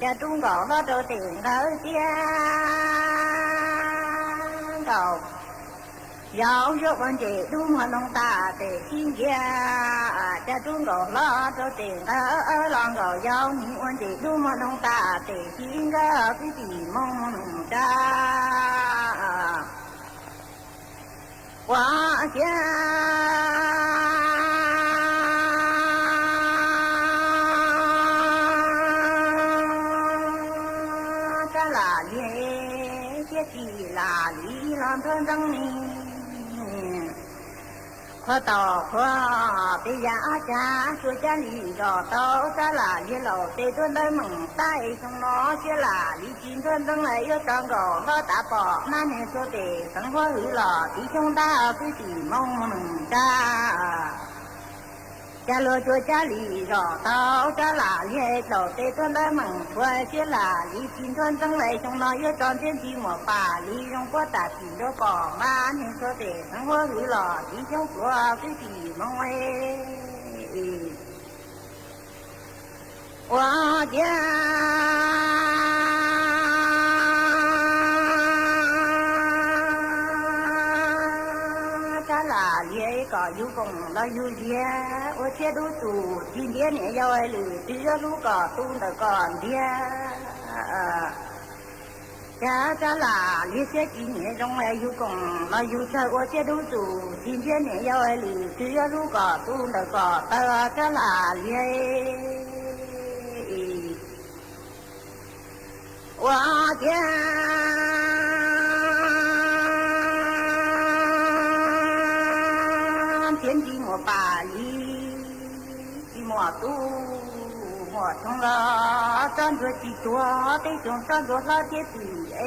cha trung gò nó đôi tiền ở kia gò giáo dục anh chị đúng mà nông ta để xin kia cha trung gò lo cho tiền ở lon gò giáo những anh chị đúng mà nông ta để xin cái gì mong cha quá cha cha là gì cái gì là lý làm thân răng mi khoa tỏ khoa bây giờ cha chúa cha lì đỏ tao cha là như lầu tê tuân đây mừng tay trong nó chia là lý chín tuân tân ấy yêu trong gò nó đã bỏ na nè số tê sống hoa hữu lò tí chúng ta cứ chỉ mong mừng cha 家罗做家里绕到家哪里走对端的门出去哪里金川正来兄弟也装进寂寞把利用过大皮的宝马你说的生活娱乐弟兄说最寂寞我家哪里个有功劳有钱，我且都做，今天你要来路，只要路个懂得干的，家哪里些今年中来有功劳有钱，我且都做，今天你要来路，只要路个懂得干的，家哪里我家。天寂寞巴黎，寂寞都我从了站着几多，得从站着那天子哎。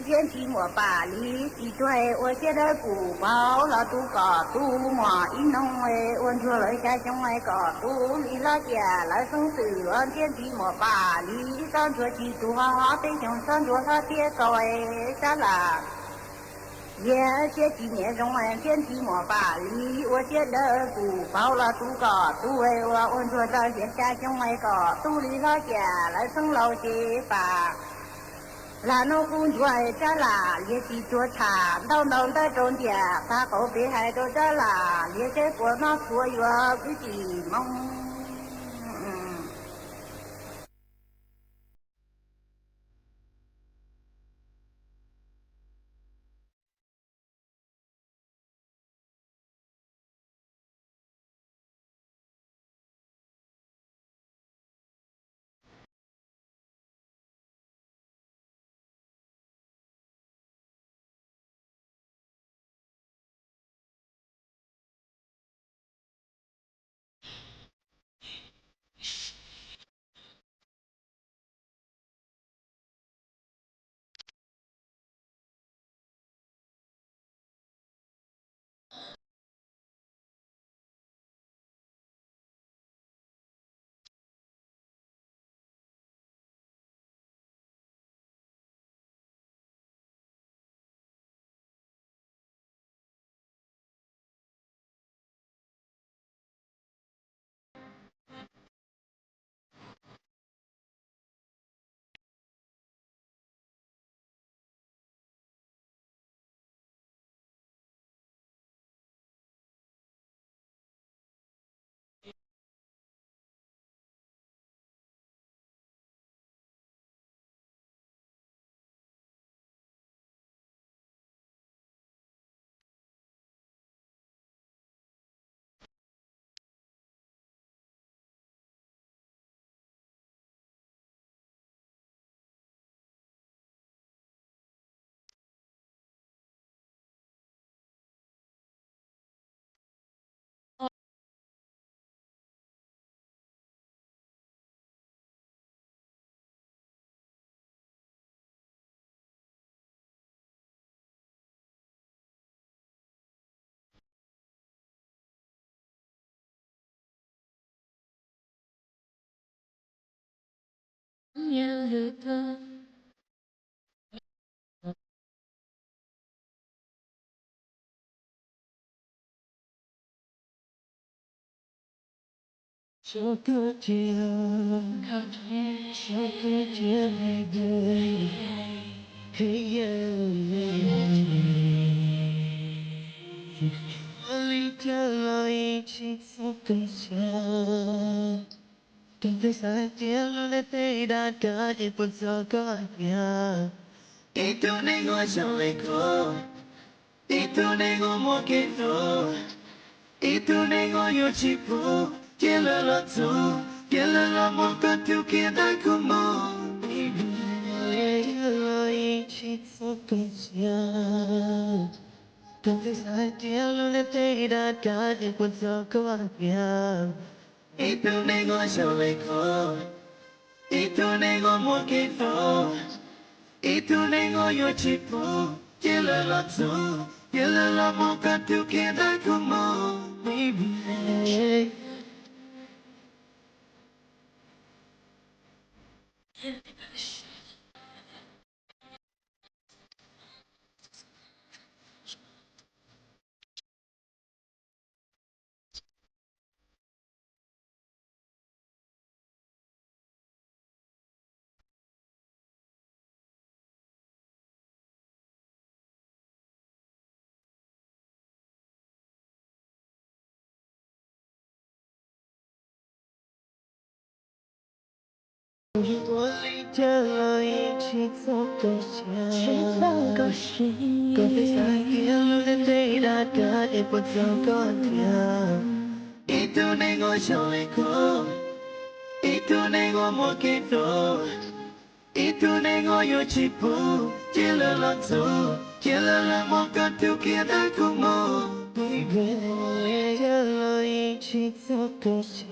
天寂寞巴黎，几多我现在不包了，都搞都嘛一弄哎，我说了家乡哎搞都离了家来生死，天寂寞巴黎，站着几多，得从站着那天走哎，咋啦？也这几年中完天寂寞巴黎，我觉得不包了都搞都为我说到现家乡来搞都离了家来生老些吧，那农工作在哪也去做茶，农的中间他后边还都在哪也在过那所有自己梦。Cho cơ chiều cho cơ chiều ngày đời hey ly theo lời chỉ phút cây xa từng thấy sai tiếng lên tay đã cả đi buồn giờ có nhà itu nengo chaleco itu nengo moqueno itu nengo yo chipo Quiero la tú, quiero el amor que tú quieras como quiero y chico que sea entonces hay tiempo de te da calle cuando cambia y tu negocio leco y tu nego moqueno y tu nego yo chipo quiero la tú Giờ là một cái điều kiện đã không mơ baby.我离家了，一起走个线，隔壁山野路的对大家也不走个天。Itu nego chaleko, itu nego moketo, itu nego yo chipu, chila lanzo, chila la moka tu kita kumo. Baby, 家了一起走个线，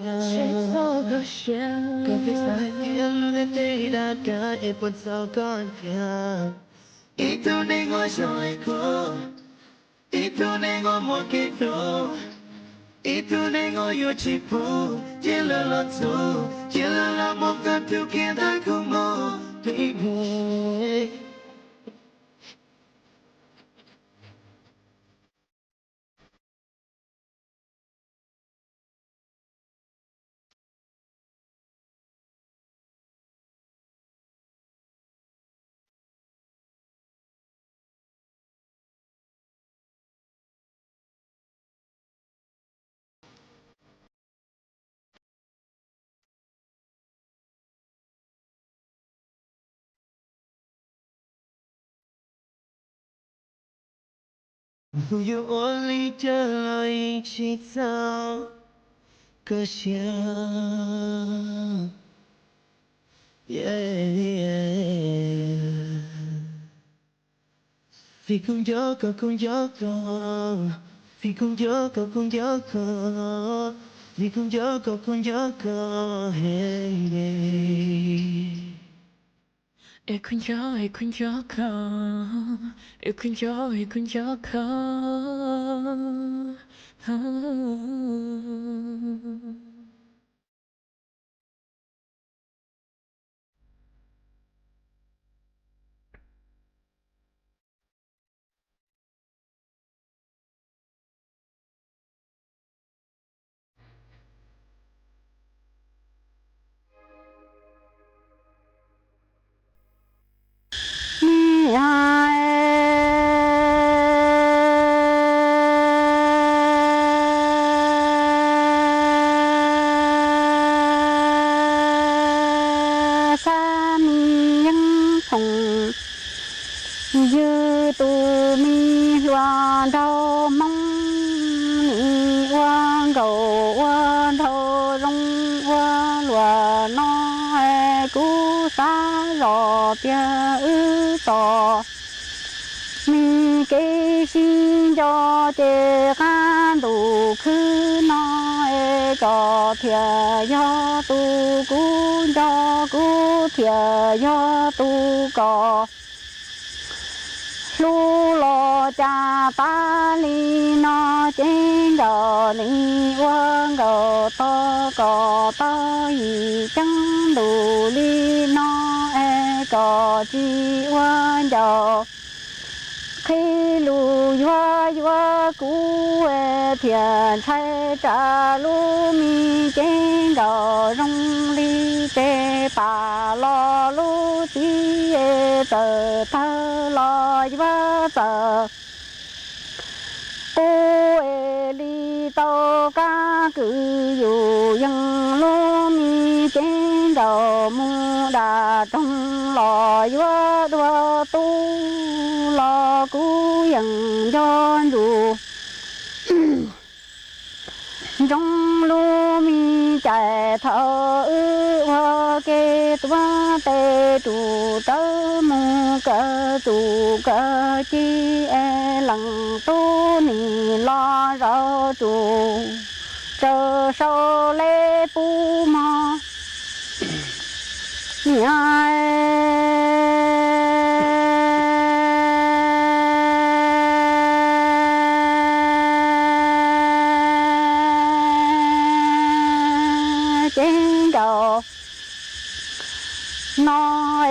隔壁山野路的对大家也不走个天。Itu nego chaleko, itu nego moketo. Itu nego yo chipu, chila lanzo, chila la moka tu kita kumo, baby. You only tell each other, 可惜 Vì không nhớ cậu không nhớ cậu, vì không nhớ cậu không nhớ cậu, vì không nhớ cậu không nhớ cậu. Eu con yo, eu con yo con, eu con yo, eu con yo con. Sa mi yang phong dư tu mi loa đau mong ni hoa gầu hoa thâu rong hoa loa nó cú sa rò tia ư tò mi kê xin cho chê khan đủ khứ nó có thiệt do tu cú cho cú thiệt do tu có lu lo cha ta li nó trên gò li quang gò to có to gì chẳng đủ li nó có chi quang giò khi lu hoa cú thiền thay trả lu mi trên gò rong li tê bà lo lu chi tờ thơ lo hoa tờ cô li tàu ca cử dù dân lu mi trên gò mu đà trong lo hoa đua tu lo cú dân cho dù trong lu mi chạy thở hoa kê tua tê trụ tớ mu cơ trụ cơ chi lặng tu ni lo rau trụ chờ sau lê pu mò nhai. nó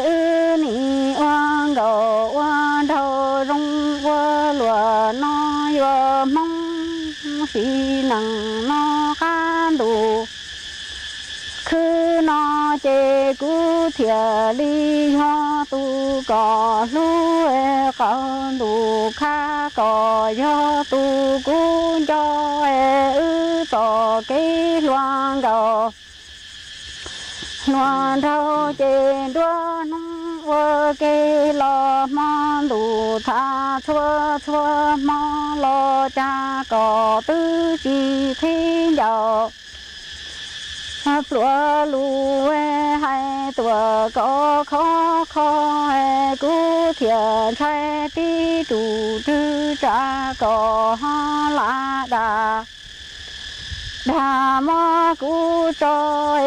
ư nì oan gầu oan thâu rong qua lúa nó yo mong xì nằng nó can đủ cứ nó chê cú thiệt li ho tu cò lu con đủ kha cò yo tu cú cho ư cho cái loan gầu loan thâu trên đua nông vơ kê lo mong đủ tha chua chua mong lo cha có tư chi khi giàu lúa lúa hai tuổi có khó khó cú thiệt trái tí chủ trư cha có lá đà đà ma cú cho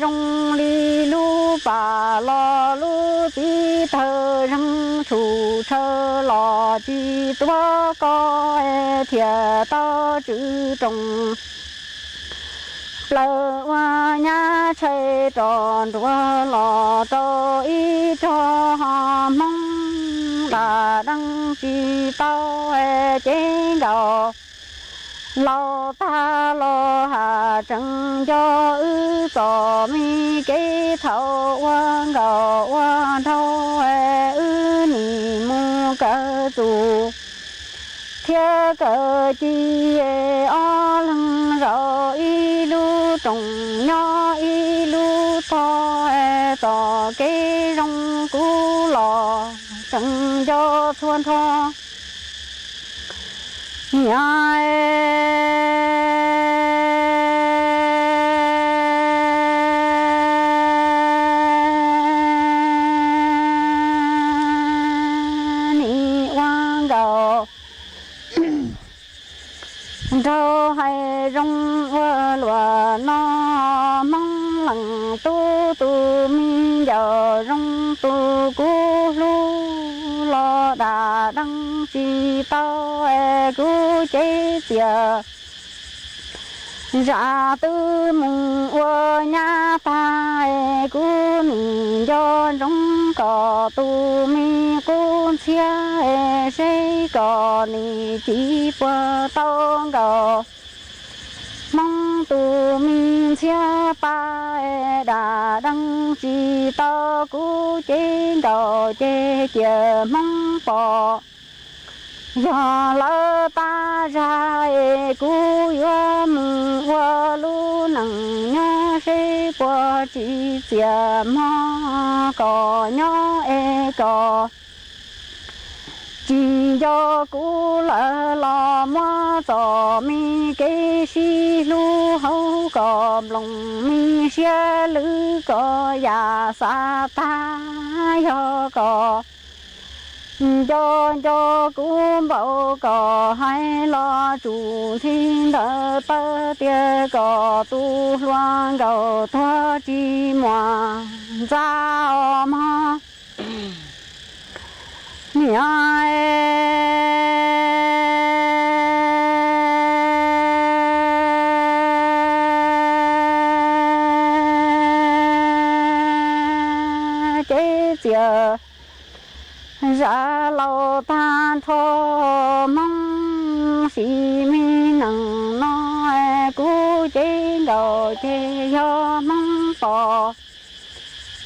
rong li lu bà lo lu chi thơ răng chủ thơ lo chi tua có thiệt to chữ trồng lỡ hoa nhá chơi tròn đua lò cho ý cho họ mong là đăng chi tao chế đầu lo ta lo hà trăng cho ư tỏ mi kế thâu quan gầu quan thâu ư nì mu cờ tù thiên cờ chi o lăng rõ y lu trồng nho y lu to tỏ kế rong cú lò trăng cho xuân tho nhà ni quang gầu rau hay rong lúa nó mong lằng tu tu mi giờ rong tu cú lu lo đà đăng chi tao cú chế tiề ra tư mùng ua nhà ta cú mình do rong cỏ tu mi cú chia xây cỏ ni chỉ qua tao gò mong tu mi chia pa đà đăng chi tao cú chế gò chế chia mong bò giờ lỡ ta ra cú yo mừng qua lu nằng nhớ sẽ qua chỉ chia mò cò nhớ cò chỉ do cú lỡ lo mò cho mi cái xí lu hậu cò lòng mi xe lư cò ya sa ta yo cò cho cú bảo có hay lo chủ thiên đỡ tơ tia có tu loan gầu thoa chi mòa ra ôm ha nhai chế chia ra lâu tan thô mong xì mi nằng nói cú chế đầu chế do mong bò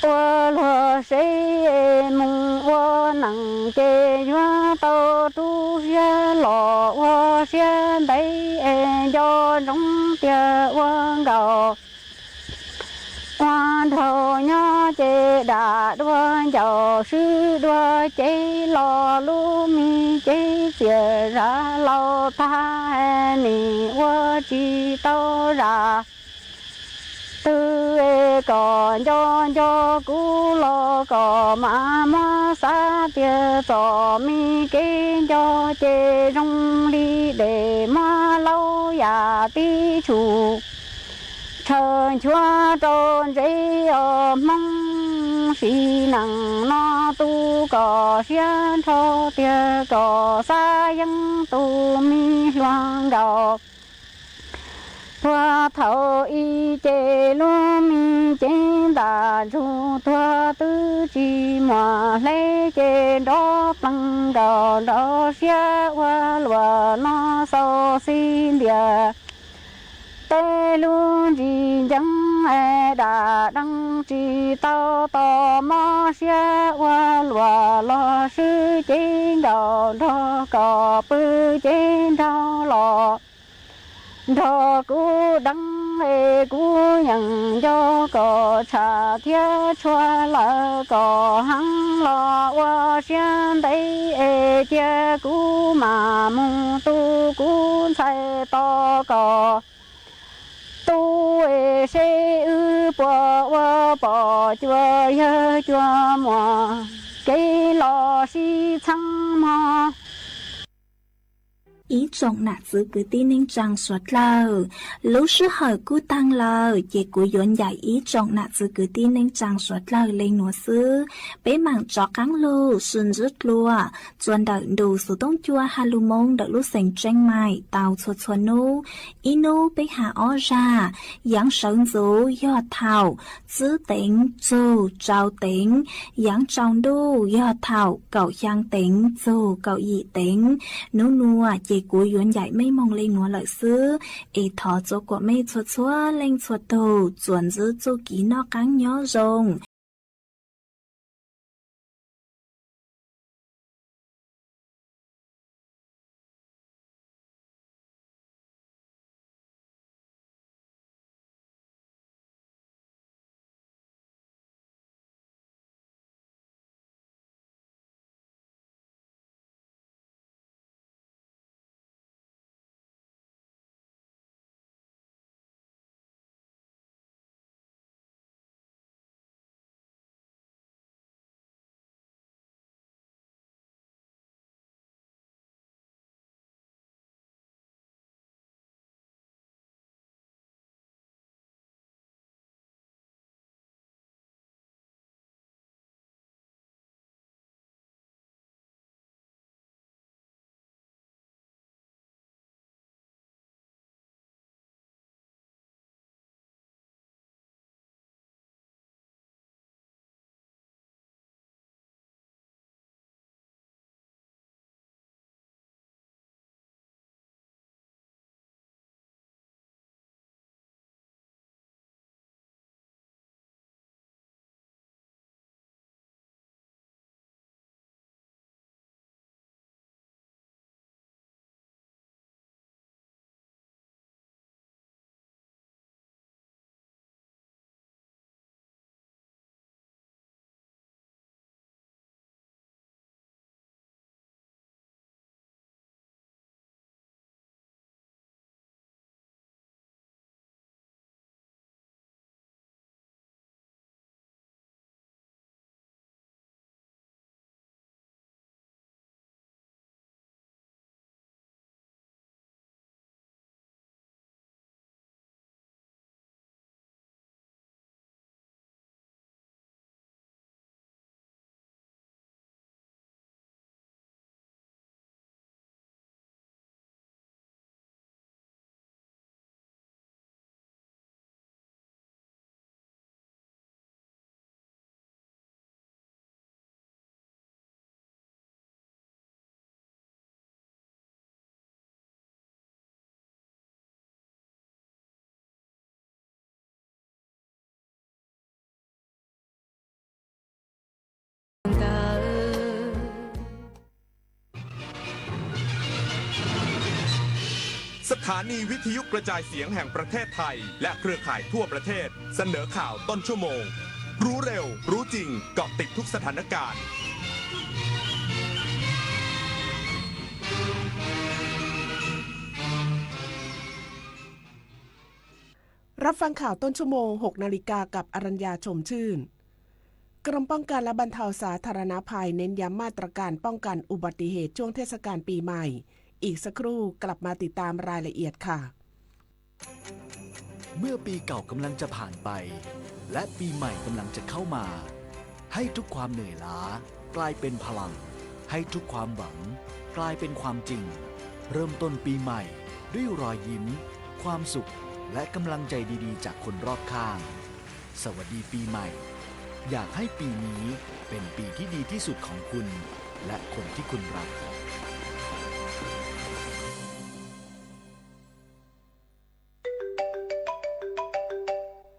tua lúa xây mong ua nằng chế do tàu tu xe lò ua xe đấy do rong tia ua gầu quan thầu nhớ chế đã đua giàu sư đua chế lo lu mi chế xìa ra lâu ta nì ua chi tao ra tư còn cho cú lo có mà xa tia cho mi kế cho chế rong đi để mà lâu ya tí chủ trời chúa trôn dây mong xì nằng nó tu có xiên thô tia có xa dân tu mi loan gầu thua thầu y chế lu mi chế đà chu thua tư chi mà lấy chế đó bằng đó đó xia qua lúa nó sâu xin địa tê lu chi chẳng ai đã đăng chi tao tao mà xia qua lúa lo sư chế đó đó có bự chế đó lo đó cú đăng ê cú nhận cho có trả thiết chua là có hăng lo qua xiên đây ê chia cú mà mung tu cú sai to có tu ê sẽ ư bỏ chua yơ chua mò cái lo si chăng mò ý trọng nạt giữ cứ tin nên chẳng xuất lờ lúc sư hỏi cú tăng lờ chỉ cú dọn giải ý trọng nạt giữ cứ tin nên chẳng xuất lờ lên nụ sư bế mạng cho cắn lù xuân rứt lùa chuẩn đợi đủ số tông chua hà lù mông đợi lúc sành tranh mài tàu chuột chuột nô ý nô bế hạ ó ra giáng sống dấu do thảo giữ tính dù trao tính giáng trong đô do thảo cậu giang tính dù cậu dị tính nô nùa chỉ cú yuan dạy mấy mong lên nó lợi xứ ý thọ cho của mấy chuột chúa lên chuột đầu chuẩn giữ cho kỹ nó cắn nhó rồngสถานีวิทยุกระจายเสียงแห่งประเทศไทยและเครือข่ายทั่วประเทศเสนอข่าวต้นชั่วโมงรู้เร็วรู้จริงเกาะติดทุกสถานการณ์รับฟังข่าวต้นชั่วโมง 6 นาฬิกากับอรัญญาชมชื่นกรมป้องกันและบรรเทาสาธารณภัยเน้นย้ำมาตรการป้องกันอุบัติเหตุช่วงเทศกาลปีใหม่อีกสักครู่กลับมาติดตามรายละเอียดค่ะเมื่อปีเก่ากำลังจะผ่านไปและปีใหม่กำลังจะเข้ามาให้ทุกความเหนื่อยล้ากลายเป็นพลังให้ทุกความหวังกลายเป็นความจริงเริ่มต้นปีใหม่ด้วยรอยยิ้มความสุข และกำลังใจดีๆจากคนรอบข้าง สวัสดีปีใหม่อยากให้ปีนี้เป็นปีที่ดีที่สุดของคุณและคนที่คุณรัก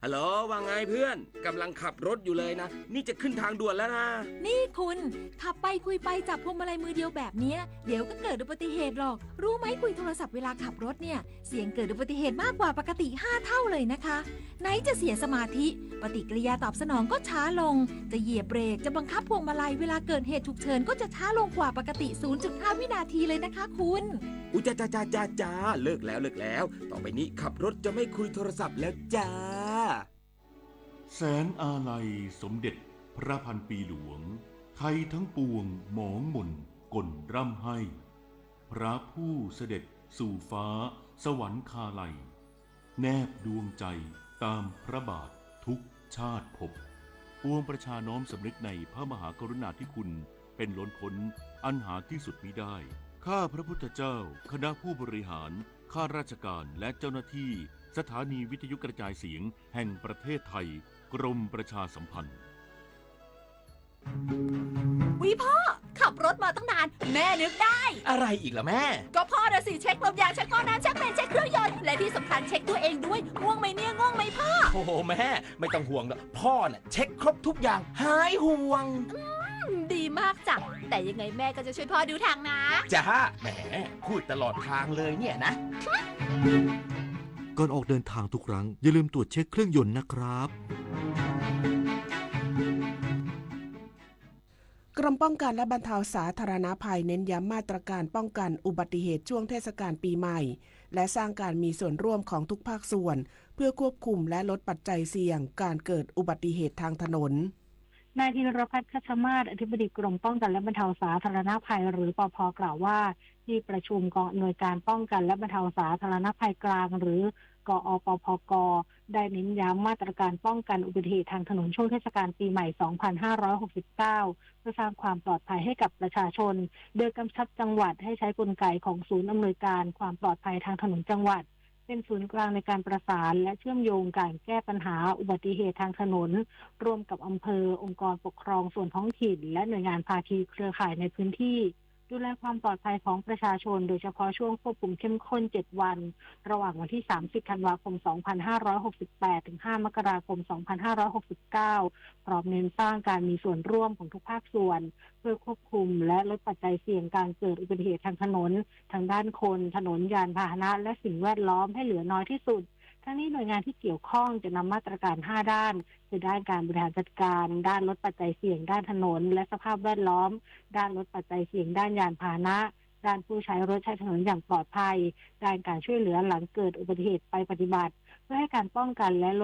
ฮัลโหลว่าไงเพื่อนกำลังขับรถอยู่เลยนะนี่จะขึ้นทางด่วนแล้วนะ นี่คุณขับไปคุยไปจับพวงมาลัยมือเดียวแบบเนี้ยเดี๋ยวก็เกิดอุบัติเหตุหรอกรู้ไหมคุยโทรศัพท์เวลาขับรถเนี่ยเสี่ยงเกิดอุบัติเหตุมากกว่าปกติ5 เท่าเลยนะคะไหนจะเสียสมาธิปฏิกิริยาตอบสนองก็ช้าลงจะเหยียบเบรกจะบังคับพวงมาลัยเวลาเกิดเหตุฉุกเฉินก็จะช้าลงกว่าปกติ 0.5 วินาทีเลยนะคะคุณอุ๊ยจ้าเลิกแล้วต่อไปนี้ขับรถจะไม่คุยโทรศัพท์แล้วจ้าแสนอาลัยสมเด็จพระพันปีหลวงไทยทั้งปวงหมองหม่นกลร่ำให้ พระผู้เสด็จสู่ฟ้าสวรรคาลัยแนบดวงใจตามพระบาททุกชาติภพปวงประชาน้อมสำนึกในพระมหากรุณาธิคุณเป็นล้นพ้นอันหาที่สุดมิได้ข้าพระพุทธเจ้าคณะผู้บริหารข้าราชการและเจ้าหน้าที่สถานีวิทยุกระจายเสียงแห่งประเทศไทยกรมประชาสัมพันธ์วิพ่อขับรถมาตั้งนานแม่นึกได้อะไรอีกล่ะแม่ ก็พ่อน่ะสิเช็คลมยางเช็คก้อนน้ำเช็คเบรกเช็คเครื่องยนต์และที่สำคัญเช็คตัวเองด้วยง่วงไหมเนี่ยง่วงไหมพ่อโอ้โหแม่ไม่ต้องห่วงหรอกพ่อน่ะเช็คครบทุกอย่างหายห่วงดีมากจ้ะแต่ยังไงแม่ก็จะช่วยพ่อดูทางนะจ้าแหมพูดตลอดทางเลยเนี่ยนะก่อนออกเดินทางทุกครั้งอย่าลืมตรวจเช็คเครื่องยนต์นะครับกรมป้องกันและบรรเทาสาธารณภัยเน้นย้ำมาตรการป้องกันอุบัติเหตุช่วงเทศกาลปีใหม่และสร้างการมีส่วนร่วมของทุกภาคส่วนเพื่อควบคุมและลดปัจจัยเสี่ยงการเกิดอุบัติเหตุทางถนนนายธีรพัฒน์ คัชมาศอธิบดีกรมป้องกันและบรรเทาสาธารณภัยหรือปภ.กล่าวว่าที่ประชุมกองอำนวยการป้องกันและบรรเทาสาธารณภัยกลางหรือกอปพก.ได้เน้นย้ำมาตรการป้องกันอุบัติเหตุทางถนนช่วงเทศกาลปีใหม่ 2569 เพื่อสร้างความปลอดภัยให้กับประชาชนโดยกำชับจังหวัดให้ใช้กลไกของศูนย์อำนวยการความปลอดภัยทางถนนจังหวัดเป็นศูนย์กลางในการประสานและเชื่อมโยงการแก้ปัญหาอุบัติเหตุทางถนนร่วมกับอำเภอองค์กรปกครองส่วนท้องถิ่นและหน่วยงานภาคีเครือข่ายในพื้นที่ดูแลความปลอดภัยของประชาชนโดยเฉพาะช่วงควบคุมเข้มข้น7วันระหว่างวันที่30ธันวาคม2568ถึง5มกราคม2569พร้อมเน้นสร้างการมีส่วนร่วมของทุกภาคส่วนเพื่อควบคุมและลดปัจจัยเสี่ยงการเกิดอุบัติเหตุทางถนนทางด้านคนถนนยานพาหนะและสิ่งแวดล้อมให้เหลือน้อยที่สุดทั้งนี้หน่วยงานที่เกี่ยวข้องจะนำมาตรการ5ด้านคือด้านการบริหารจัดการด้านลดปัจจัยเสี่ยงด้านถนนและสภาพแวดล้อมด้านลดปัจจัยเสี่ยงด้านยานพาหนะด้านผู้ใช้รถใช้ถนนอย่างปลอดภัยด้านการช่วยเหลือหลังเกิดอุบัติเหตุไปปฏิบัติเพื่อให้การป้องกันและลด